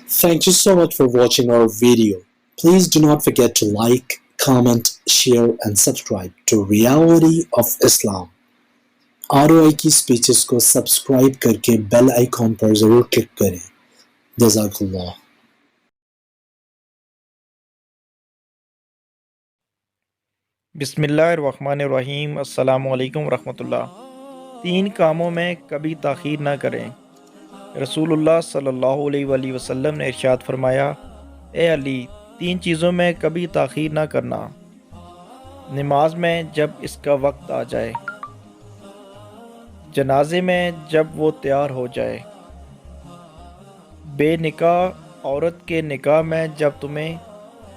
Thank you so much for watching our video. Please do not forget to like, comment, share and subscribe to Reality of Islam. ROI کی speeches کو subscribe کر کے bell icon پر ضرور click کریں. جزاک اللہ. بسم اللہ الرحمن الرحیم. السلام علیکم ورحمۃ اللہ. 3 کاموں میں کبھی تاخیر نہ کریں. رسول اللہ صلی اللہ علیہ وآلہ وسلم نے ارشاد فرمایا، اے علی، 3 چیزوں میں کبھی تاخیر نہ کرنا. نماز میں جب اس کا وقت آ جائے، جنازے میں جب وہ تیار ہو جائے، بے نکاح عورت کے نکاح میں جب تمہیں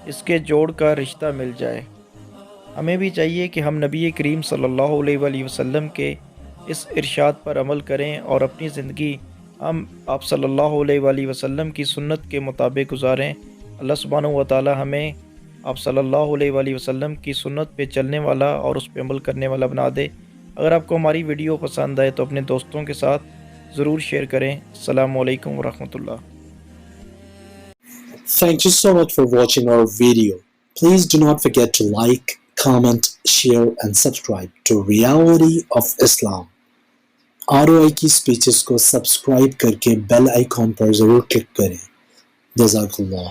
اس کے جوڑ کا رشتہ مل جائے. ہمیں بھی چاہیے کہ ہم نبی کریم صلی اللہ علیہ وآلہ وسلم کے اس ارشاد پر عمل کریں اور اپنی زندگی ہم آپ صلی اللہ علیہ وآلہ وسلم کی سنت کے مطابق گزاریں. اللہ سبحانہ و تعالی ہمیں آپ صلی اللہ علیہ وآلہ وسلم کی سنت پہ چلنے والا اور اس پہ عمل کرنے والا بنا دے. اگر آپ کو ہماری ویڈیو پسند آئے تو اپنے دوستوں کے ساتھ ضرور شیئر کریں. السلام علیکم ورحمۃ اللہ. Thank you so much for watching our video. Please do not forget to like, comment, share and subscribe to Reality of Islam. ROI کی سپیچز کو سبسکرائب کر کے بیل آئیکن پر ضرور کلک کریں. جزاک اللہ.